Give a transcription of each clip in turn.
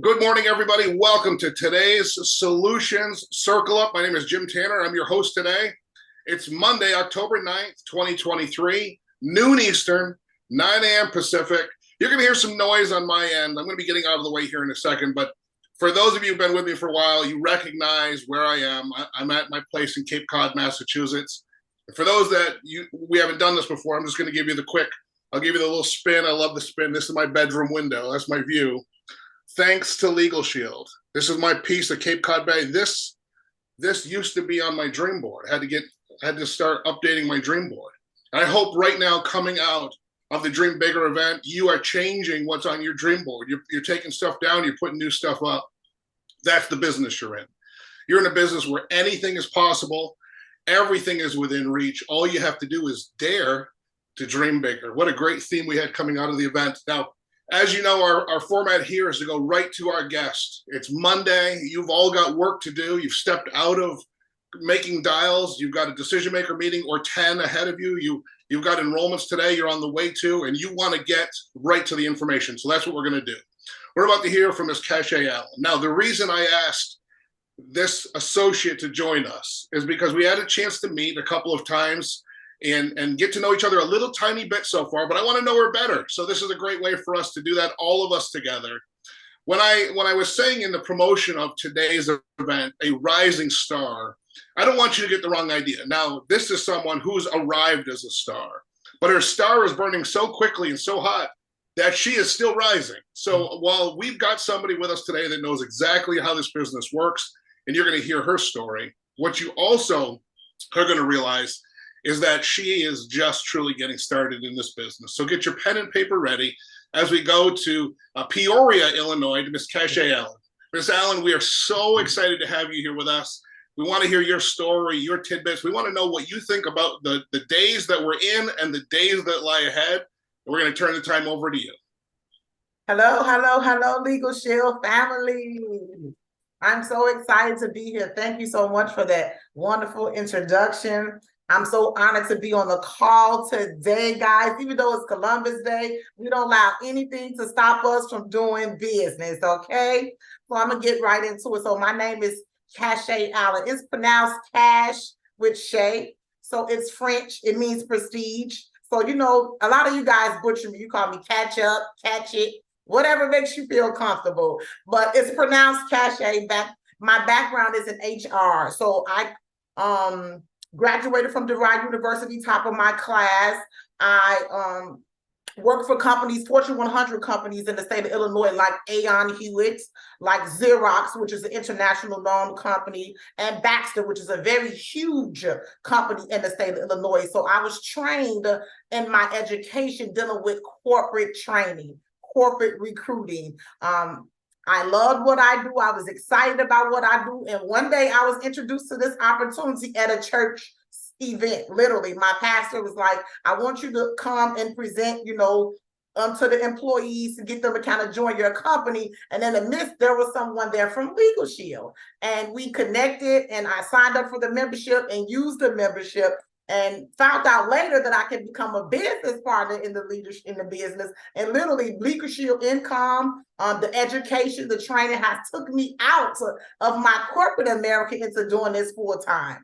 Good morning, everybody. Welcome to today's Solutions Circle Up. My name is Jim Tanner. I'm your host today. It's Monday, October 9th, 2023, noon Eastern, 9 a.m. Pacific. You're going to hear some noise on my end. I'm going to be getting out of the way here in a second, but for those of you who've been with me for a while, you recognize where I am. I'm at my place in Cape Cod, Massachusetts. And for those that we haven't done this before, I'm just going to give you I'll give you the little spin. I love the spin. This is my bedroom window. That's my view. Thanks to Legal Shield. This is my piece of Cape Cod Bay. This used to be on my dream board. I had to start updating my dream board. And I hope right now, coming out of the Dream Bigger event, you are changing what's on your dream board. You're taking stuff down, you're putting new stuff up. That's the business you're in. You're in a business where anything is possible, everything is within reach. All you have to do is dare to dream bigger. What a great theme we had coming out of the event. Now, as you know, our format here is to go right to our guest. It's Monday. You've all got work to do. You've stepped out of making dials. You've got a decision maker meeting or 10 ahead of you. You've got enrollments today you're on the way to, and you want to get right to the information. So that's what we're going to do. We're about to hear from Ms. Cache Allen. Now, the reason I asked this associate to join us is because we had a chance to meet a couple of times and get to know each other a little tiny bit so far, but I want to know her better. So this is a great way for us to do that, all of us together. When I was saying in the promotion of today's event, a rising star, I don't want you to get the wrong idea. Now, this is someone who's arrived as a star, but her star is burning so quickly and so hot that she is still rising. So while we've got somebody with us today that knows exactly how this business works, and you're going to hear her story, what you also are going to realize is that she is just truly getting started in this business. So get your pen and paper ready as we go to Peoria, Illinois, to Ms. Cache Allen. Ms. Allen, we are so excited to have you here with us. We want to hear your story, your tidbits. We want to know what you think about the days that we're in and the days that lie ahead. And we're going to turn the time over to you. Hello, Legal Shield family. I'm so excited to be here. Thank you so much for that wonderful introduction. I'm so honored to be on the call today, guys. Even though it's Columbus Day, we don't allow anything to stop us from doing business, okay? So I'm going to get right into it. So my name is Cache Allen. It's pronounced Cash with Shay. So it's French. It means prestige. So, you know, a lot of you guys butcher me. You call me catch up, catch it, whatever makes you feel comfortable. But it's pronounced Cache. My background is in HR. So I graduated from DeVry University, top of my class. I worked for companies, Fortune 100 companies in the state of Illinois, like Aon Hewitt, like Xerox, which is an international known company, and Baxter, which is a very huge company in the state of Illinois. So I was trained in my education dealing with corporate training, corporate recruiting. I loved what I do. I was excited about what I do. And one day I was introduced to this opportunity at a church event. Literally, my pastor was like, I want you to come and present, to the employees to get them to kind of join your company. And in the midst, there was someone there from Legal Shield. And we connected and I signed up for the membership and used the membership and found out later that I could become a business partner in the business. And literally, Legal Shield income, the education, the training has took me out of my corporate America into doing this full time.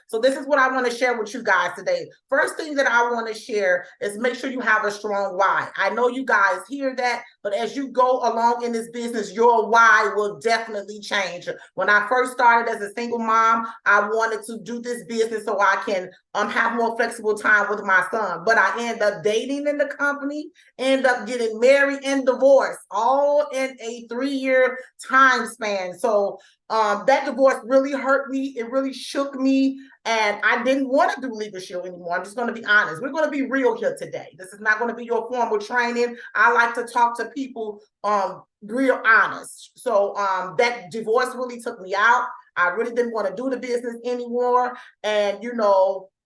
So this is what I want to share with you guys today. First thing that I want to share is make sure you have a strong why. I know you guys hear that, but as you go along in this business, your why will definitely change. When I first started as a single mom, I wanted to do this business so I can have more flexible time with my son. But I ended up dating in the company, end up getting married and divorced, all in a 3-year time span. So that divorce really hurt me. It really shook me. And I didn't want to do Legal Shield anymore. I'm just going to be honest. We're going to be real here today. This is not going to be your formal training. I like to talk to people real honest. So that divorce really took me out. I really didn't want to do the business anymore. And,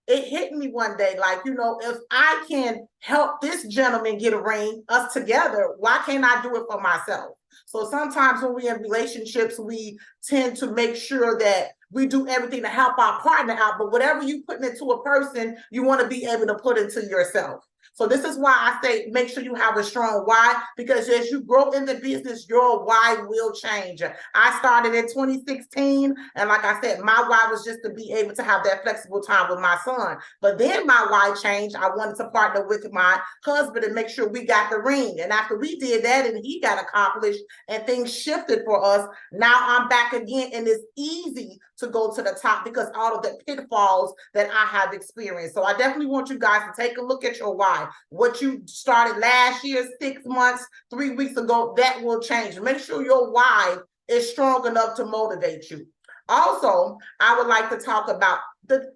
it hit me one day, like, if I can help this gentleman get a ring, us together, why can't I do it for myself? So sometimes when we're in relationships, we tend to make sure that we do everything to help our partner out, but whatever you put into a person, you want to be able to put into yourself. So this is why I say make sure you have a strong why, because as you grow in the business, your why will change. I started in 2016, and like I said, my why was just to be able to have that flexible time with my son. But then my why changed. I wanted to partner with my husband and make sure we got the ring. And after we did that and he got accomplished and things shifted for us, now I'm back again, and it's easy to go to the top because all of the pitfalls that I have experienced. So I definitely want you guys to take a look at your why. What you started last year, 6 months, 3 weeks ago, that will change. Make sure your why is strong enough to motivate you. Also, I would like to talk about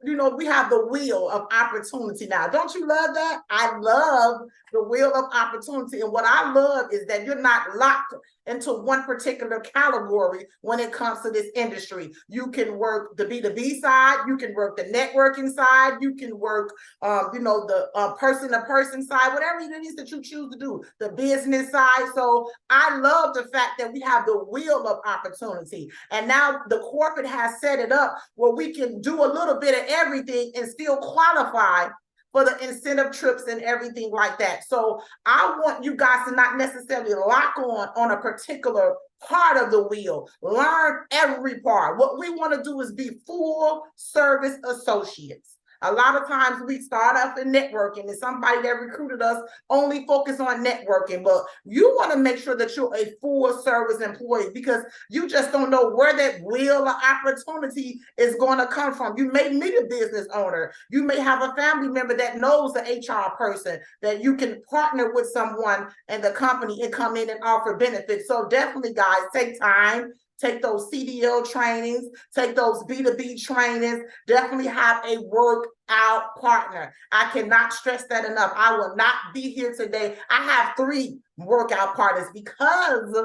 we have the wheel of opportunity now. Don't you love that? I love the wheel of opportunity. And what I love is that you're not locked into one particular category when it comes to this industry. You can work the B2B side, you can work the networking side, you can work the person-to-person side, whatever it is that you choose to do, the business side. So I love the fact that we have the wheel of opportunity. And now the corporate has set it up where we can do a little bit of everything and still qualify for the incentive trips and everything like that. So I want you guys to not necessarily lock on a particular part of the wheel. Learn every part. What we want to do is be full service associates. A lot of times we start off in networking and somebody that recruited us only focus on networking, but you want to make sure that you're a full service employee because you just don't know where that wheel of opportunity is going to come from. You may meet a business owner. You may have a family member that knows the HR person that you can partner with someone and the company and come in and offer benefits. So definitely, guys, take time. Take those CDL trainings, take those B2B trainings, definitely have a workout partner. I cannot stress that enough. I will not be here today. I have 3 workout partners because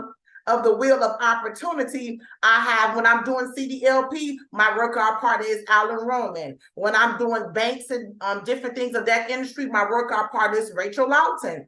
of the wheel of opportunity. I have, when I'm doing CDLP, my workout partner is Alan Roman. When I'm doing banks and different things of that industry, my workout partner is Rachel Lawton.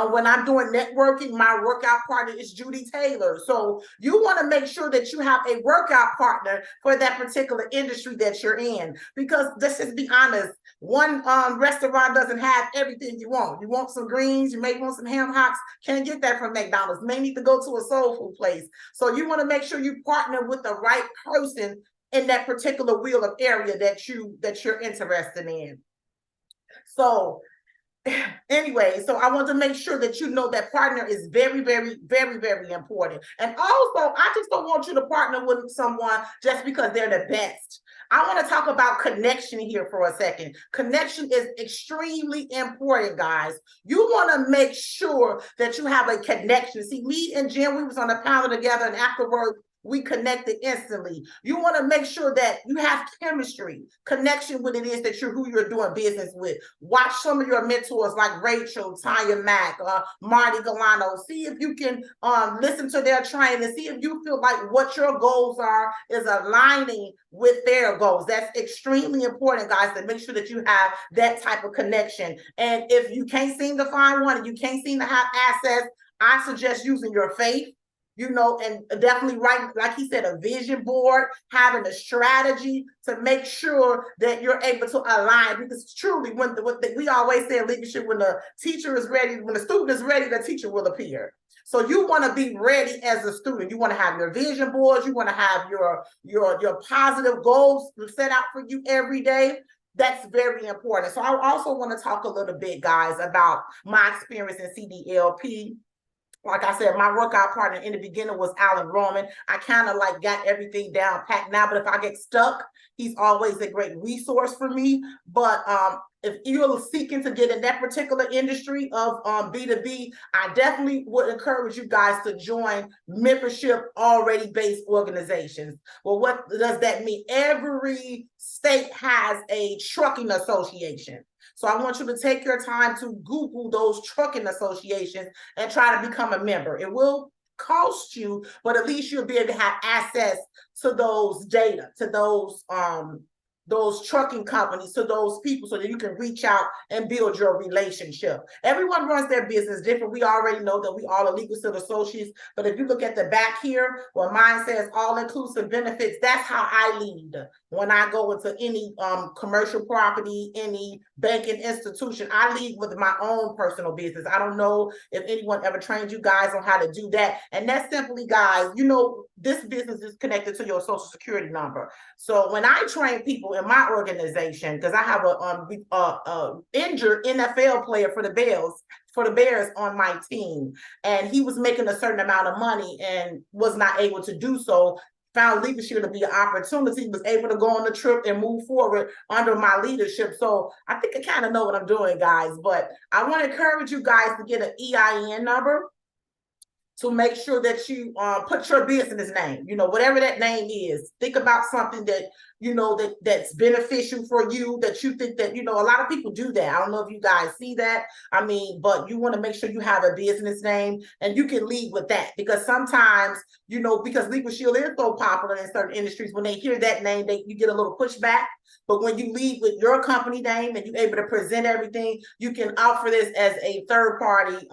When I'm doing networking, my workout partner is Judy Taylor. So you want to make sure that you have a workout partner for that particular industry that you're in. Because let's just be honest, one restaurant doesn't have everything you want. You want some greens, you may want some ham hocks, can't get that from McDonald's. May need to go to a soul food place. So you want to make sure you partner with the right person in that particular wheel of area that you're interested in. So anyway, so I want to make sure that you know that partner is very, very, very, very important. And also, I just don't want you to partner with someone just because they're the best. I want to talk about connection here for a second. Connection is extremely important, guys. You want to make sure that you have a connection. See, me and Jim, we was on a panel together, and afterwards, we connected instantly. You want to make sure that you have chemistry, connection with it is that who you're doing business with. Watch some of your mentors like Rachel, Tanya Mack, Marty Galano. See if you can listen to their training and see if you feel like what your goals are is aligning with their goals. That's extremely important, guys, to make sure that you have that type of connection. And if you can't seem to find one and you can't seem to have access, I suggest using your faith. And definitely write, like he said, a vision board, having a strategy to make sure that you're able to align. Because truly, we always say in leadership, when the teacher is ready, when the student is ready, the teacher will appear. So you want to be ready as a student. You want to have your vision boards. You want to have your positive goals set out for you every day. That's very important. So I also want to talk a little bit, guys, about my experience in CDLP. Like I said, my workout partner in the beginning was Alan Roman. I kind of got everything down packed now, but if I get stuck, he's always a great resource for me. But if you're seeking to get in that particular industry of B2B, I definitely would encourage you guys to join membership already based organizations. Well, what does that mean? Every state has a trucking association. So I want you to take your time to Google those trucking associations and try to become a member. It will cost you, but at least you'll be able to have access to those data, to those those trucking companies to those people so that you can reach out and build your relationship. Everyone runs their business different. We already know that we all are legal field associates, but if you look at the back here, where mine says all-inclusive benefits, that's how I lead. When I go into any commercial property, any banking institution, I lead with my own personal business. I don't know if anyone ever trained you guys on how to do that. And that's simply, guys, you know, this business is connected to your social security number. So when I train people in my organization, because I have a injured NFL player for the Bears on my team, and he was making a certain amount of money and was not able to do so, found leadership to be an opportunity, was able to go on the trip and move forward under my leadership. So I think I kind of know what I'm doing, guys, but I want to encourage you guys to get an EIN number to make sure that you put your business name, you know, whatever that name is. Think about something that, you know, that's beneficial for you, that you think that, you know, a lot of people do that. I don't know if you guys see that. I mean, but you want to make sure you have a business name and you can lead with that, because sometimes, you know, because Legal Shield is so popular in certain industries, when they hear that name, you get a little pushback. But when you lead with your company name and you're able to present everything, you can offer this as a third party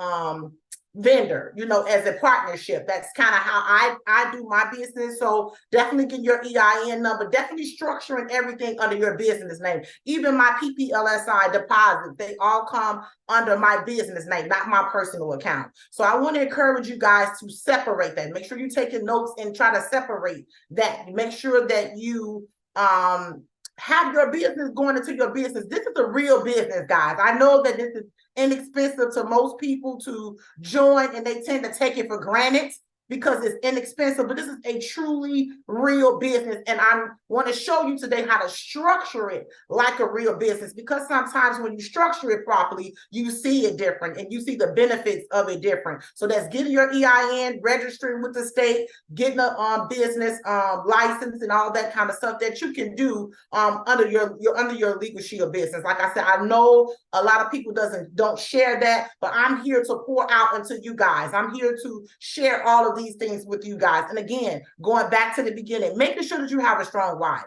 vendor, you know, as a partnership. That's kind of how I do my business. So definitely get your EIN number, definitely structuring everything under your business name. Even my PPLSI deposits, they all come under my business name, not my personal account. So I want to encourage you guys to separate that. Make sure you're taking notes and try to separate that. Make sure that you have your business going into your business. This is a real business, guys. I know that this is inexpensive to most people to join, and they tend to take it for granted because it's inexpensive, but this is a truly real business. And I want to show you today how to structure it like a real business, because sometimes when you structure it properly, you see it different and you see the benefits of it different. So that's getting your EIN, registering with the state, getting a business license and all that kind of stuff that you can do under your Legal Shield business. Like I said, I know a lot of people don't share that, but I'm here to pour out into you guys. I'm here to share all of these things with you guys. And again, going back to the beginning, making sure that you have a strong why.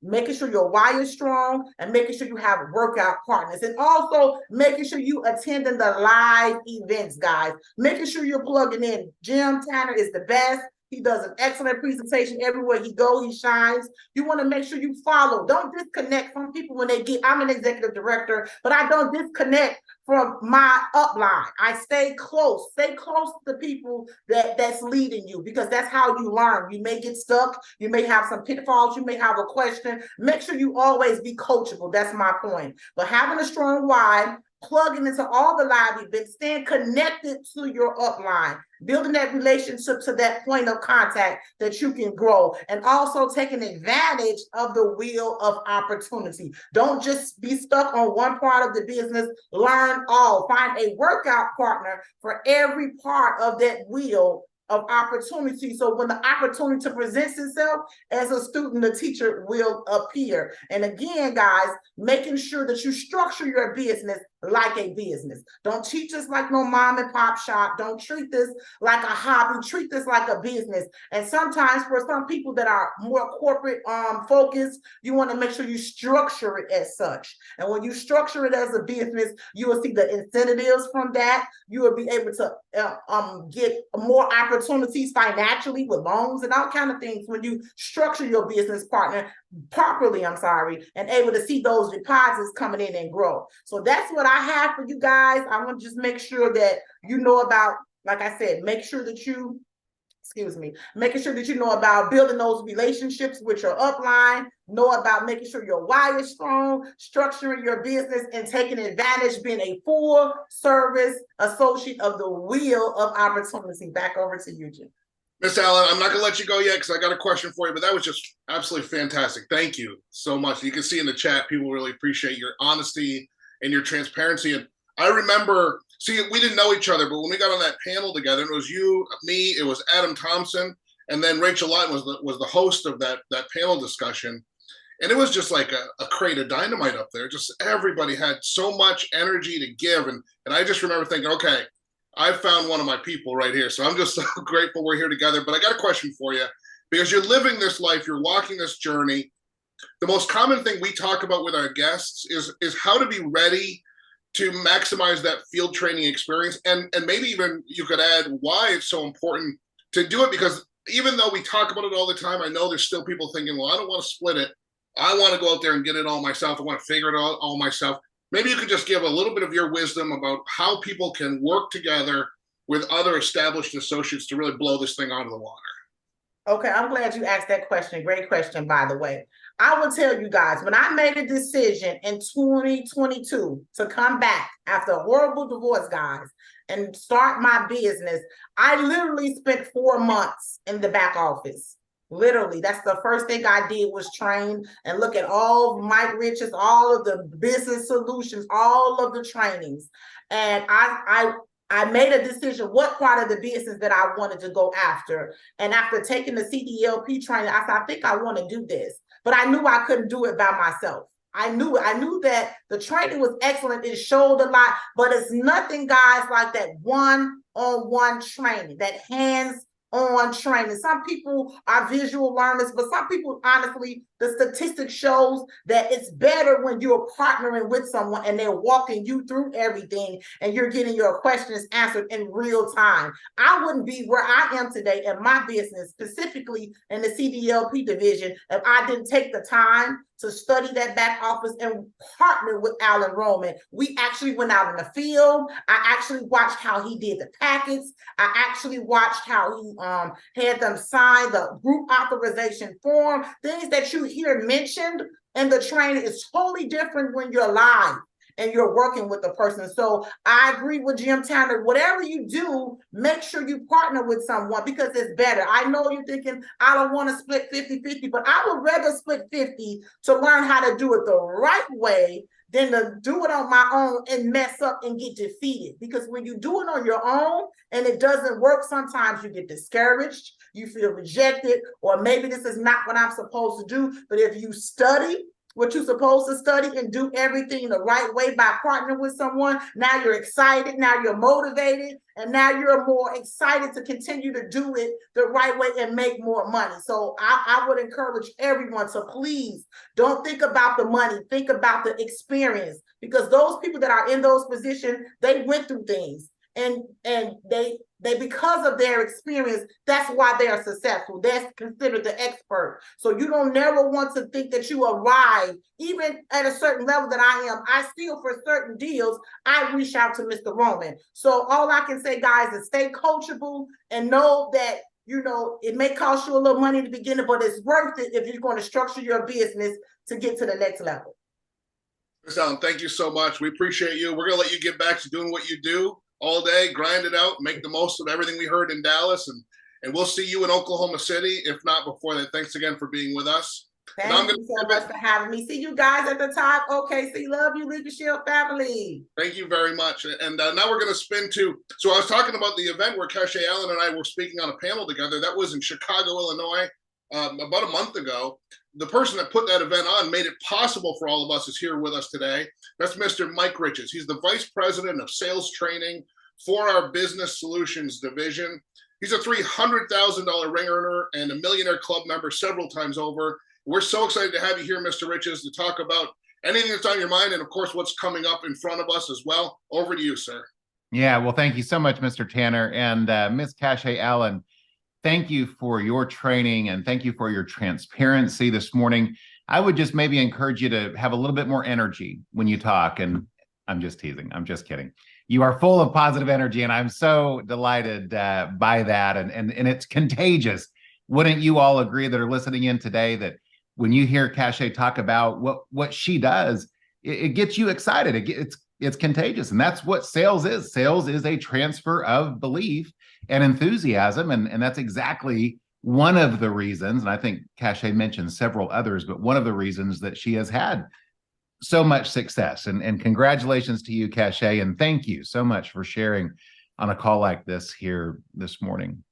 Making sure your why is strong, and making sure you have workout partners, and also making sure you attending the live events, guys. Making sure you're plugging in. Jim Tanner is the best. He does an excellent presentation everywhere he goes. He shines. You want to make sure you follow. Don't disconnect from people when they get. I'm an executive director, but I don't disconnect from my upline. I stay close. Stay close to the people that's leading you, because that's how you learn. You may get stuck. You may have some pitfalls. You may have a question. Make sure you always be coachable. That's my point. But having a strong why, plugging into all the live events, staying connected to your upline, building that relationship to that point of contact that you can grow, and also taking advantage of the wheel of opportunity. Don't just be stuck on one part of the business. Learn all. Find a workout partner for every part of that wheel of opportunity. So when the opportunity presents itself, as a student, the teacher will appear. And again, guys, making sure that you structure your business like a business. Don't teach us like no mom and pop shop. Don't treat this like a hobby. Treat this like a business. And sometimes for some people that are more corporate focused, you want to make sure you structure it as such. And when you structure it as a business, you will see the incentives from that. You will be able to get more opportunities financially with loans and all kind of things when you structure your business partner properly, and able to see those deposits coming in and grow. So that's what I have for you guys. I want to just make sure that you know about, like I said, making sure that you know about building those relationships with your upline, know about making sure your why is strong, structuring your business, and taking advantage, being a full service associate of the wheel of opportunity. Back over to you, Jim. Miss Allen, I'm not going to let you go yet because I got a question for you, but that was just absolutely fantastic. Thank you so much. You can see in the chat, people really appreciate your honesty and your transparency. And I remember, we didn't know each other, but when we got on that panel together, it was you, me, it was Adam Thompson, and then Rachel Lawton was the host of that panel discussion. And it was just like a crate of dynamite up there. Just everybody had so much energy to give. And I just remember thinking, okay, I found one of my people right here. So I'm just so grateful we're here together. But I got a question for you, because you're living this life, you're walking this journey. the most common thing we talk about with our guests is how to be ready to maximize that field training experience. And maybe even you could add why it's so important to do it, because even though we talk about it all the time, I know there's still people thinking, well, I don't want to split it. I want to go out there and get it all myself. I want to figure it out all myself. Maybe you could just give a little bit of your wisdom about how people can work together with other established associates to really blow this thing out of the water. Okay, I'm glad you asked that question. Great question, by the way. I will tell you guys, when I made a decision in 2022 to come back after a horrible divorce, guys, and start my business, I literally spent 4 months in the back office. Literally, that's the first thing I did, was train and look at all Mike Riches, all of the business solutions, all of the trainings. And I made a decision what part of the business that I wanted to go after. And after taking the CDLP training, I said, I think I want to do this. But I knew I couldn't do it by myself. I knew that the training was excellent. It showed a lot, but it's nothing, guys, like that one-on-one training, that hands-on training. Some people are visual learners, but some people, honestly, the statistics shows that it's better when you're partnering with someone and they're walking you through everything and you're getting your questions answered in real time. I wouldn't be where I am today in my business, specifically in the CDLP division, if I didn't take the time to study that back office and partner with Alan Roman. We actually went out in the field. I actually watched how he did the packets. I actually watched how he had them sign the group authorization form. Things that you hear mentioned in the training is totally different when you're live and you're working with the person. So I agree with Jim Tanner. Whatever you do, make sure you partner with someone, because it's better. I know you're thinking, I don't want to split 50-50, but I would rather split 50 to learn how to do it the right way than to do it on my own and mess up and get defeated. Because when you do it on your own and it doesn't work, sometimes you get discouraged, you feel rejected, or maybe this is not what I'm supposed to do. But if you study what you're supposed to study and do everything the right way by partnering with someone, now you're excited, now you're motivated, and now you're more excited to continue to do it the right way and make more money. So I would encourage everyone to please don't think about the money, think about the experience, because those people that are in those positions, they went through things. And they because of their experience, that's why they are successful. That's considered the expert. So you don't never want to think that you arrive, even at a certain level that I am. I still, for certain deals, I reach out to Mr. Roman. So all I can say, guys, is stay coachable and know that, you know, it may cost you a little money in the beginning, but it's worth it if you're going to structure your business to get to the next level. Ms. Allen, thank you so much. We appreciate you. We're going to let you get back to doing what you do all day, grind it out, make the most of everything we heard in Dallas, and we'll see you in Oklahoma City, if not before that. Thanks again for being with us. Thank you so much for having me. See you guys at the top. OKC, love you, Legal Shield family. Thank you very much. And now we're going to spin to, so I was talking about the event where Cache Allen and I were speaking on a panel together. That was in Chicago, Illinois, about a month ago. The person that put that event on, made it possible for all of us, is here with us today. That's Mr. Mike Riches. He's the Vice President of Sales Training for our Business Solutions division. He's a $300,000 ring earner and a Millionaire Club member several times over. We're so excited to have you here, Mr. Riches, to talk about anything that's on your mind and, of course, what's coming up in front of us as well. Over to you, sir. Yeah, well, thank you so much, Mr. Tanner. And Ms. Cache Allen, thank you for your training and thank you for your transparency this morning. I would just maybe encourage you to have a little bit more energy when you talk. And I'm just teasing. I'm just kidding. You are full of positive energy, and I'm so delighted by that. And it's contagious. Wouldn't you all agree that are listening in today that when you hear Cache talk about what she does, it gets you excited. It's contagious. And that's what sales is. Sales is a transfer of belief and enthusiasm. And that's exactly one of the reasons, and I think Cache mentioned several others, but one of the reasons that she has had so much success. And congratulations to you, Cache, and thank you so much for sharing on a call like this here this morning.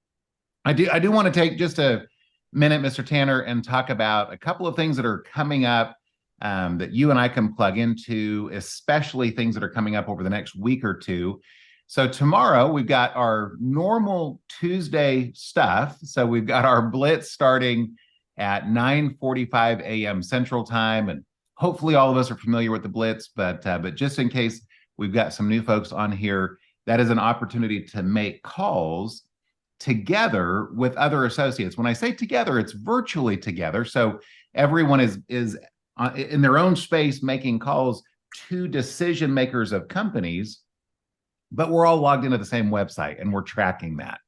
I do want to take just a minute, Mr. Tanner, and talk about a couple of things that are coming up that you and I can plug into, especially things that are coming up over the next week or two. So tomorrow we've got our normal Tuesday stuff. So we've got our Blitz starting at 9:45 a.m. Central Time. And hopefully all of us are familiar with the Blitz, but just in case we've got some new folks on here, that is an opportunity to make calls together with other associates. When I say together, it's virtually together. So everyone is in their own space making calls to decision makers of companies, but we're all logged into the same website and we're tracking that.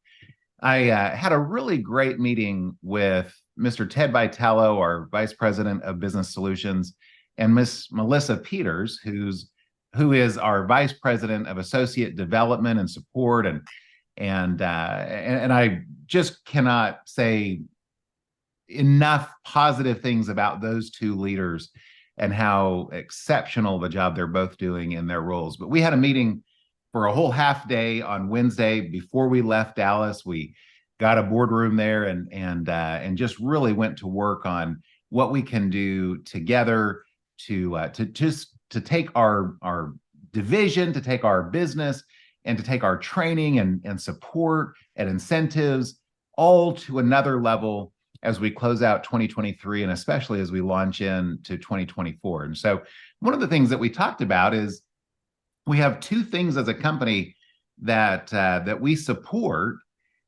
I had a really great meeting with Mr. Ted Vitello, our Vice President of Business Solutions, and Miss Melissa Peters, who is our Vice President of Associate Development and Support, and I just cannot say enough positive things about those two leaders and how exceptional the job they're both doing in their roles. But we had a meeting for a whole half day on Wednesday before we left Dallas. We got a boardroom there and just really went to work on what we can do together to take our division, to take our business, and to take our training and support and incentives all to another level as we close out 2023 and especially as we launch into 2024. And so one of the things that we talked about is we have two things as a company that we support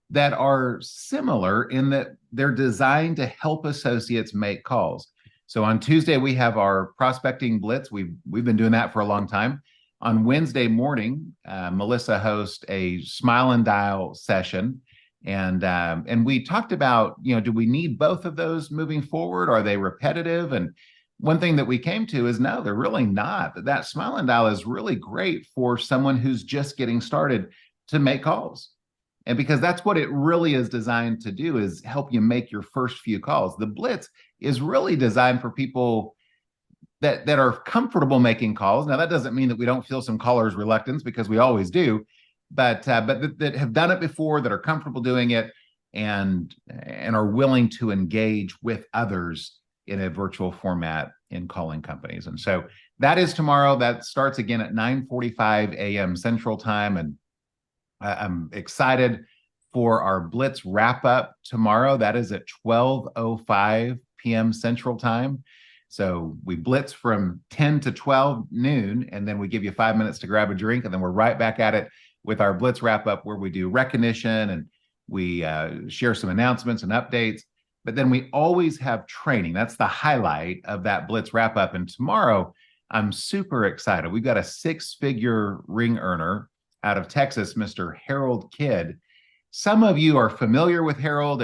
that are similar in that they're designed to help associates make calls. So on Tuesday, we have our prospecting blitz. We've been doing that for a long time. On Wednesday morning, Melissa hosts a smile and dial session. And we talked about, do we need both of those moving forward? Are they repetitive? And one thing that we came to is no, they're really not. That smile and dial is really great for someone who's just getting started to make calls. And because that's what it really is designed to do, is help you make your first few calls. The Blitz is really designed for people that are comfortable making calls. Now, that doesn't mean that we don't feel some caller's reluctance, because we always do, but that have done it before, that are comfortable doing it, and are willing to engage with others in a virtual format in calling companies. And so that is tomorrow. That starts again at 9:45 a.m. Central Time. And I'm excited for our Blitz wrap up tomorrow. That is at 12:05 p.m. Central Time. So we blitz from 10 to 12 noon, and then we give you 5 minutes to grab a drink, and then we're right back at it with our Blitz wrap up, where we do recognition and we share some announcements and updates. But then we always have training. That's the highlight of that Blitz wrap up. And tomorrow, I'm super excited. We've got a 6-figure ring earner out of Texas, Mr. Harold Kidd. Some of you are familiar with Harold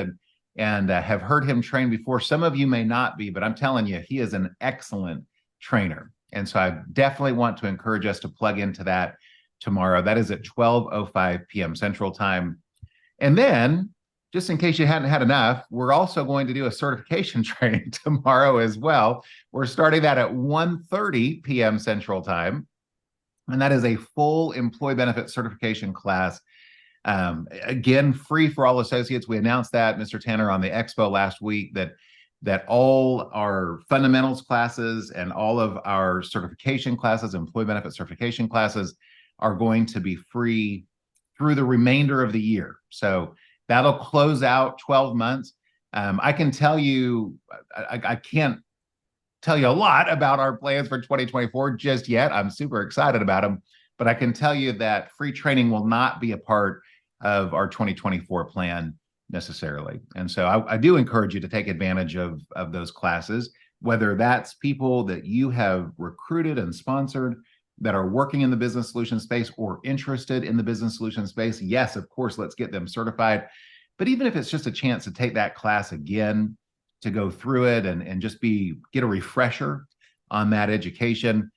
and have heard him train before. Some of you may not be, but I'm telling you, he is an excellent trainer. And so I definitely want to encourage us to plug into that tomorrow. That is at 12:05 p.m. Central Time. And then, just in case you hadn't had enough, we're also going to do a certification training tomorrow as well. We're starting that at 1:30 p.m. Central Time. And that is a full employee benefit certification class. Again, free for all associates. We announced that, Mr. Tanner, on the expo last week, that all our fundamentals classes and all of our certification classes, employee benefit certification classes, are going to be free through the remainder of the year. So that'll close out 12 months. I can tell you, I can't tell you a lot about our plans for 2024 just yet. I'm super excited about them, but I can tell you that free training will not be a part of our 2024 plan necessarily. And so I do encourage you to take advantage of those classes, whether that's people that you have recruited and sponsored that are working in the business solution space or interested in the business solution space. Yes, of course, let's get them certified. But even if it's just a chance to take that class again, to go through it and just get a refresher on that education,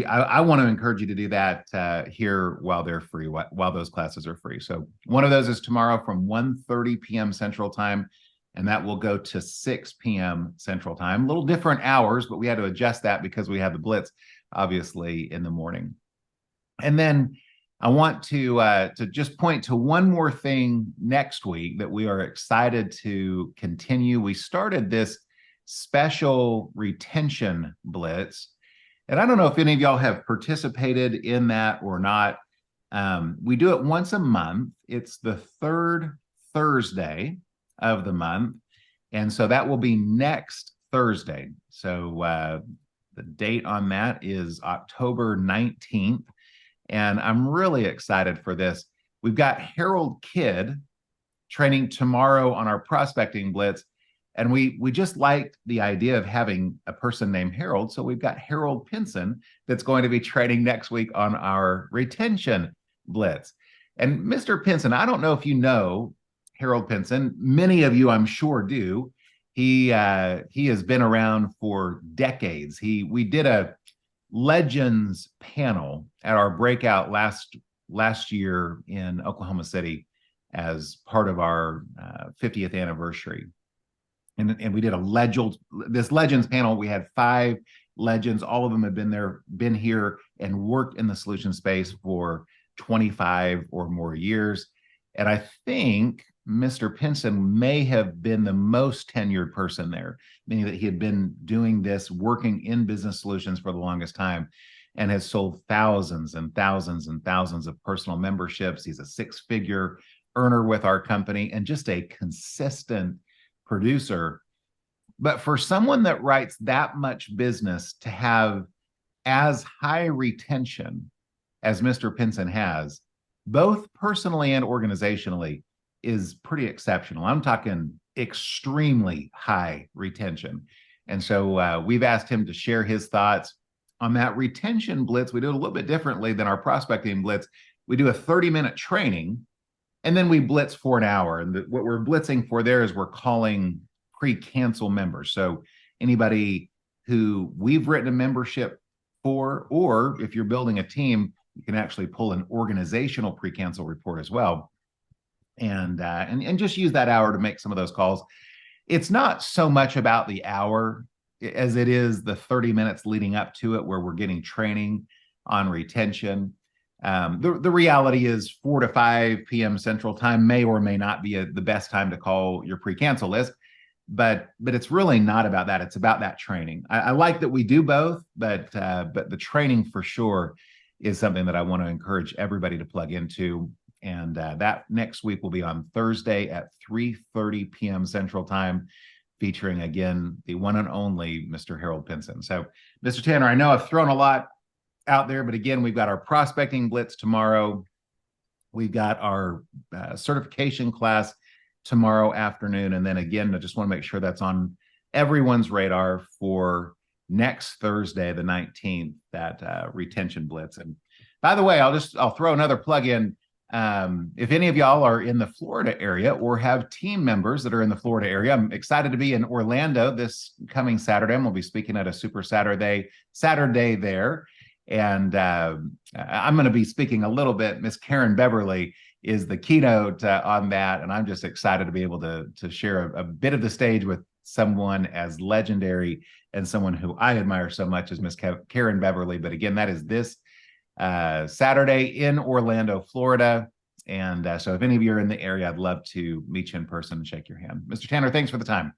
I want to encourage you to do that here while they're free, while those classes are free. So one of those is tomorrow from 1:30 p.m. Central Time, and that will go to 6 p.m. Central Time. A little different hours, but we had to adjust that because we had the Blitz, obviously, in the morning. And then I want to just point to one more thing next week that we are excited to continue. We started this special retention Blitz. And I don't know if any of y'all have participated in that or not. We do it once a month. It's the third Thursday of the month. And so that will be next Thursday. So the date on that is October 19th. And I'm really excited for this. We've got Harold Kidd training tomorrow on our prospecting blitz. And we just liked the idea of having a person named Harold. So we've got Harold Pinson that's going to be training next week on our retention blitz. And Mr. Pinson, I don't know if you know Harold Pinson. Many of you, I'm sure, do. He has been around for decades. We did a Legends panel at our breakout last year in Oklahoma City as part of our 50th anniversary. And we did this Legends panel. We had 5 legends. All of them have been here and worked in the solution space for 25 or more years. And I think Mr. Pinson may have been the most tenured person there, meaning that he had been doing this, working in business solutions for the longest time, and has sold thousands and thousands and thousands of personal memberships. He's a 6-figure earner with our company and just a consistent producer. But for someone that writes that much business to have as high retention as Mr. Pinson has, both personally and organizationally, is pretty exceptional. I'm talking extremely high retention. And so we've asked him to share his thoughts on that retention blitz. We do it a little bit differently than our prospecting blitz. We do a 30-minute training, and then we blitz for an hour. And what we're blitzing for there is we're calling pre-cancel members. So anybody who we've written a membership for, or if you're building a team, you can actually pull an organizational pre-cancel report as well. And just use that hour to make some of those calls. It's not so much about the hour as it is the 30 minutes leading up to it, where we're getting training on retention. The reality is 4 to 5 p.m. Central Time may or may not be the best time to call your pre-cancel list, but it's really not about that. It's about that training. I like that we do both, but the training for sure is something that I want to encourage everybody to plug into. And that next week will be on Thursday at 3:30 p.m. Central Time, featuring, again, the one and only Mr. Harold Pinson. So, Mr. Tanner, I know I've thrown a lot out there, but again, we've got our prospecting blitz tomorrow. We've got our certification class tomorrow afternoon. And then again, I just want to make sure that's on everyone's radar for next Thursday, the 19th, that retention blitz. And by the way, I'll throw another plug in. If any of y'all are in the Florida area or have team members that are in the Florida area, I'm excited to be in Orlando this coming Saturday. I'm going to be speaking at a Super Saturday there. And I'm going to be speaking a little bit. Miss Karen Beverly is the keynote on that. And I'm just excited to be able to share a bit of the stage with someone as legendary and someone who I admire so much as Miss Karen Beverly. But again, that is this Saturday in Orlando, Florida. And so if any of you are in the area, I'd love to meet you in person and shake your hand. Mr. Tanner, thanks for the time.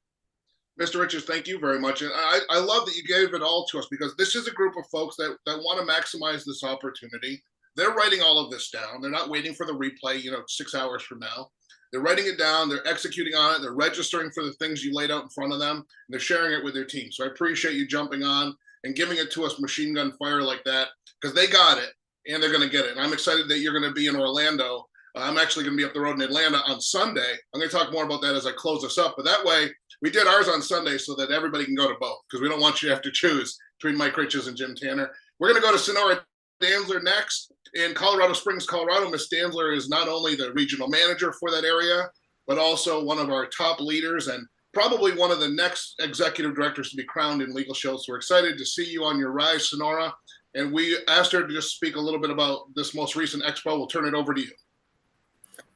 Mr. Richards, thank you very much. And I love that you gave it all to us, because this is a group of folks that want to maximize this opportunity. They're writing all of this down. They're not waiting for the replay, 6 hours from now. They're writing it down. They're executing on it. They're registering for the things you laid out in front of them. And they're sharing it with their team. So I appreciate you jumping on and giving it to us machine gun fire like that, because they got it and they're going to get it. And I'm excited that you're going to be in Orlando. I'm actually going to be up the road in Atlanta on Sunday. I'm going to talk more about that as I close this up. But that way, we did ours on Sunday so that everybody can go to both, because we don't want you to have to choose between Mike Richards and Jim Tanner. We're going to go to Sonora Danzler next in Colorado Springs, Colorado. Miss Danzler is not only the regional manager for that area, but also one of our top leaders and probably one of the next executive directors to be crowned in Legal Shield. So we're excited to see you on your rise, Sonora. And we asked her to just speak a little bit about this most recent expo. We'll turn it over to you.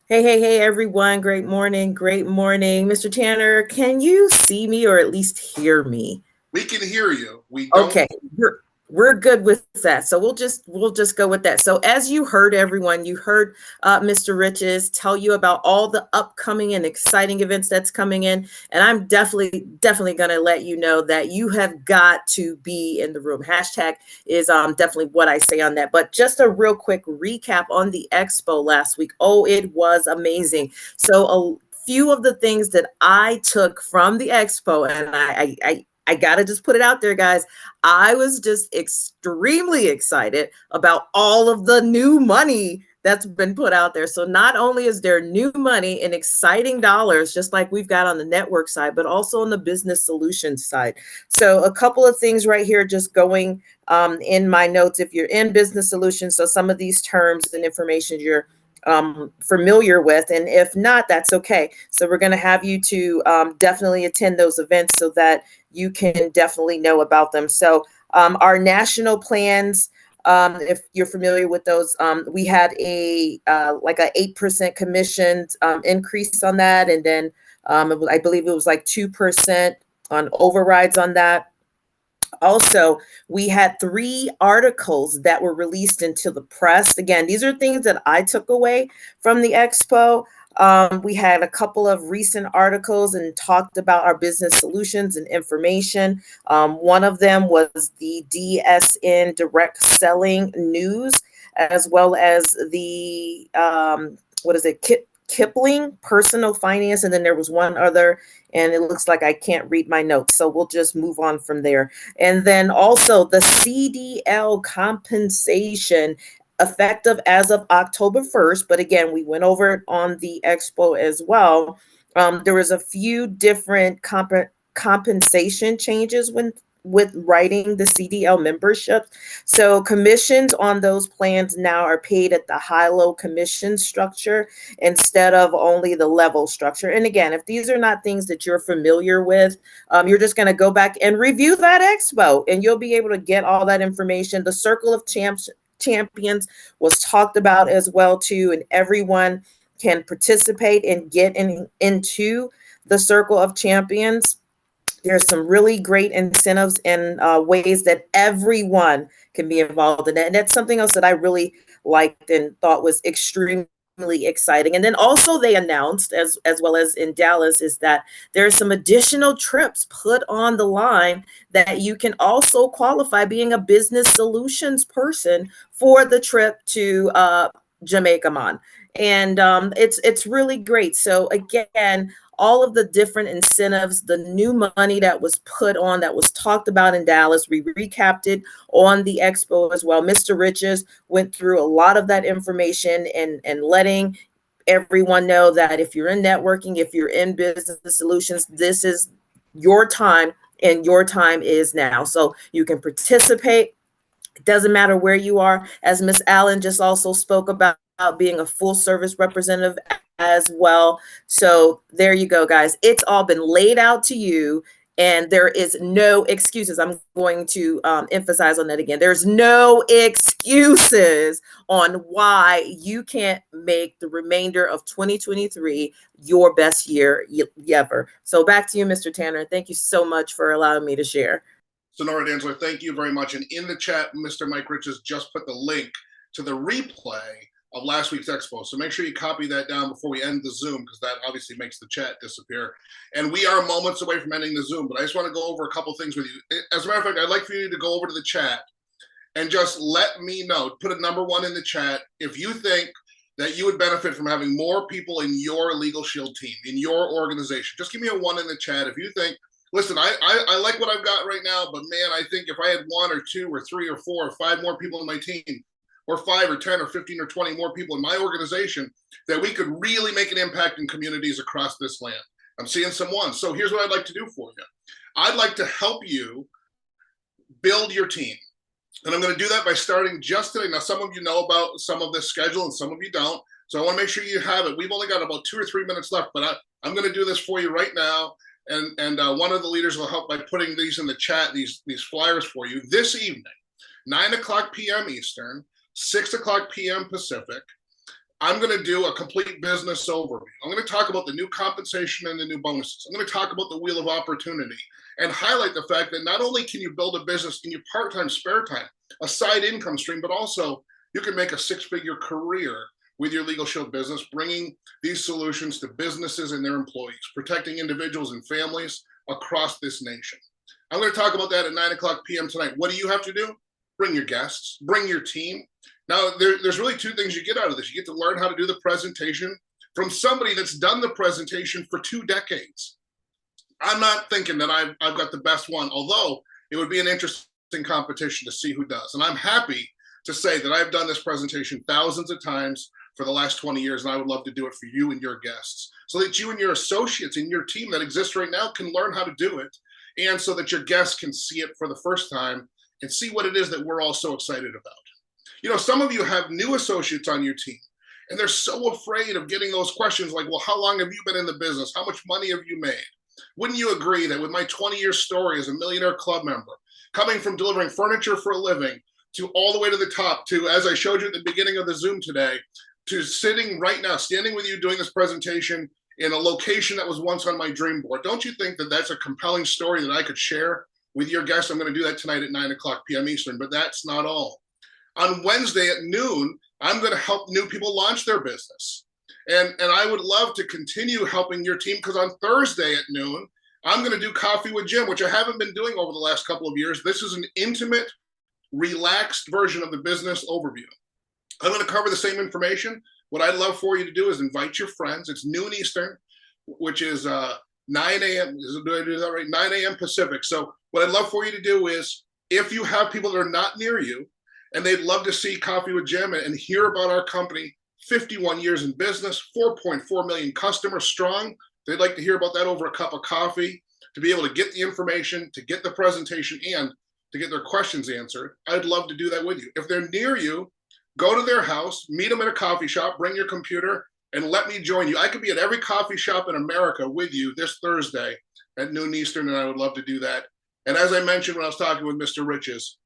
Hey, everyone. Great morning. Mr. Tanner, can you see me or at least hear me? We can hear you. We don't. Okay. We're good with that. So we'll just go with that. So as you heard, everyone, you heard Mr. Riches tell you about all the upcoming and exciting events that's coming in. And I'm definitely going to let you know that you have got to be in the room. Hashtag is definitely what I say on that. But just a real quick recap on the expo last week. Oh, it was amazing. So few of the things that I took from the expo, and I gotta just put it out there, guys. I was just extremely excited about all of the new money that's been put out there. So not only is there new money and exciting dollars, just like we've got on the network side, but also on the business solutions side. So a couple of things right here, just going in my notes, if you're in business solutions, so some of these terms and information you're familiar with, and if not, that's okay. So we're going to have you to definitely attend those events so that you can definitely know about them. So our national plans, if you're familiar with those, we had a like a 8% commission increase on that, and then I believe it was like 2% on overrides on that. Also, we had 3 articles that were released into the press. Again, these are things that I took away from the expo. We had a couple of recent articles and talked about our business solutions and information. One of them was the DSN Direct Selling News, as well as the, Kipling Personal Finance. And then there was one other, and it looks like I can't read my notes. So we'll just move on from there. And then also the CDL compensation effective as of October 1st. But again, we went over it on the expo as well. There was a few different compensation changes with writing the CDL membership. So commissions on those plans now are paid at the high-low commission structure instead of only the level structure. And again, if these are not things that you're familiar with, you're just going to go back and review that expo, and you'll be able to get all that information. The Circle of Champions was talked about as well too, and everyone can participate and get into the Circle of Champions. There's some really great incentives and ways that everyone can be involved in that. And that's something else that I really liked and thought was extremely exciting. And then also they announced, as well as in Dallas, is that there's some additional trips put on the line that you can also qualify being a business solutions person for the trip to Jamaica Mon. And it's really great. So again, all of the different incentives, the new money that was put on, that was talked about in Dallas, we recapped it on the expo as well. Mr. Riches went through a lot of that information and letting everyone know that if you're in networking, if you're in business solutions, this is your time, and your time is now. So you can participate. It doesn't matter where you are, as Ms. Allen just also spoke about being a full service representative as well. So there you go, guys. It's all been laid out to you, and there is no excuses. I'm going to emphasize on that again. There's no excuses on why you can't make the remainder of 2023 your best year ever. So back to you, Mr. Tanner. Thank you so much for allowing me to share. Sonora Danzler, thank you very much. And in the chat, Mr. Mike Riches just put the link to the replay of last week's expo. So make sure you copy that down before we end the Zoom, because that obviously makes the chat disappear. And we are moments away from ending the Zoom, but I just want to go over a couple things with you. As a matter of fact, I'd like for you to go over to the chat and just let me know, put a number 1 in the chat if you think that you would benefit from having more people in your Legal Shield team, in your organization. Just give me a 1 in the chat if you think, listen, I like what I've got right now, but man, I think if I had 1 or 2 or 3 or 4 or 5 more people in my team, or 5 or 10 or 15 or 20 more people in my organization, that we could really make an impact in communities across this land. I'm seeing some ones. So here's what I'd like to do for you. I'd like to help you build your team. And I'm going to do that by starting just today. Now, some of you know about some of this schedule and some of you don't. So I want to make sure you have it. We've only got about 2 or 3 minutes left, but I'm going to do this for you right now. And one of the leaders will help by putting these in the chat, these flyers for you this evening, 9:00 p.m. Eastern, 6:00 p.m. Pacific. I'm going to do a complete business overview. I'm going to talk about the new compensation and the new bonuses. I'm going to talk about the wheel of opportunity and highlight the fact that not only can you build a business in your part-time, spare time, a side income stream, but also you can make a 6-figure career with your Legal Shield business, bringing these solutions to businesses and their employees, protecting individuals and families across this nation. I'm going to talk about that at 9:00 p.m. tonight. What do you have to do? Bring your guests, bring your team. Now, there's really 2 things you get out of this. You get to learn how to do the presentation from somebody that's done the presentation for 2 decades. I'm not thinking that I've got the best one, although it would be an interesting competition to see who does. And I'm happy to say that I've done this presentation thousands of times for the last 20 years, and I would love to do it for you and your guests so that you and your associates in your team that exists right now can learn how to do it, and so that your guests can see it for the first time and see what it is that we're all so excited about. You know, some of you have new associates on your team, and they're so afraid of getting those questions like, well, how long have you been in the business? How much money have you made? Wouldn't you agree that with my 20-year story as a Millionaire Club member, coming from delivering furniture for a living to all the way to the top, to, as I showed you at the beginning of the Zoom today, to sitting right now, standing with you doing this presentation in a location that was once on my dream board, don't you think that that's a compelling story that I could share with your guests? I'm going to do that tonight at 9:00 p.m. Eastern, but that's not all. On Wednesday at noon, I'm going to help new people launch their business. And I would love to continue helping your team, because on Thursday at noon, I'm going to do Coffee with Jim, which I haven't been doing over the last couple of years. This is an intimate, relaxed version of the business overview. I'm going to cover the same information. What I'd love for you to do is invite your friends. It's noon Eastern, which is 9 a.m. Do I do that right? 9 a.m. Pacific. So what I'd love for you to do is, if you have people that are not near you and they'd love to see Coffee with Jim and hear about our company, 51 years in business, 4.4 million customers strong, they'd like to hear about that over a cup of coffee, to be able to get the information, to get the presentation, and to get their questions answered. I'd love to do that with you. If they're near you, go to their house, meet them at a coffee shop, bring your computer, and let me join you. I could be at every coffee shop in America with you this Thursday at noon Eastern, and I would love to do that. And as I mentioned when I was talking with Mr. Riches,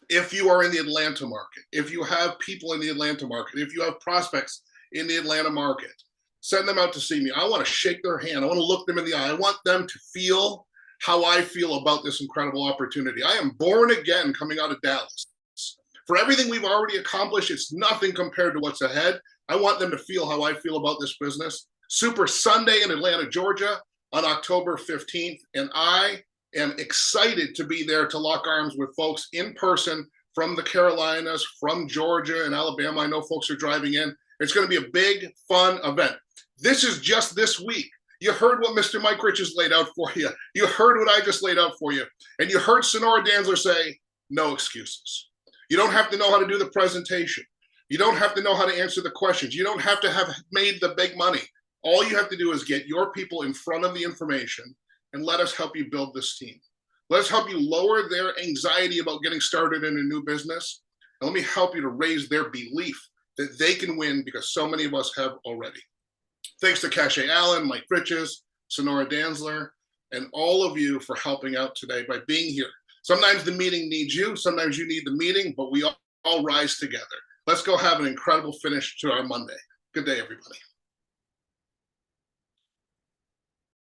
if you are in the Atlanta market, if you have people in the Atlanta market, if you have prospects in the Atlanta market, send them out to see me. I want to shake their hand. I want to look them in the eye. I want them to feel how I feel about this incredible opportunity. I am born again coming out of Dallas. For everything we've already accomplished, it's nothing compared to what's ahead. I want them to feel how I feel about this business. Super Sunday in Atlanta, Georgia on October 15th. And I am excited to be there to lock arms with folks in person from the Carolinas, from Georgia and Alabama. I know folks are driving in. It's going to be a big, fun event. This is just this week. You heard what Mr. Mike Riches laid out for you. You heard what I just laid out for you. And you heard Sonora Danzler say, no excuses. You don't have to know how to do the presentation. You don't have to know how to answer the questions. You don't have to have made the big money. All you have to do is get your people in front of the information and let us help you build this team. Let us help you lower their anxiety about getting started in a new business. And let me help you to raise their belief that they can win, because so many of us have already. Thanks to Cache Allen, Mike Riches, Sonora Danzler, and all of you for helping out today by being here. Sometimes the meeting needs you, sometimes you need the meeting, but we all rise together. Let's go have an incredible finish to our Monday. Good day, everybody.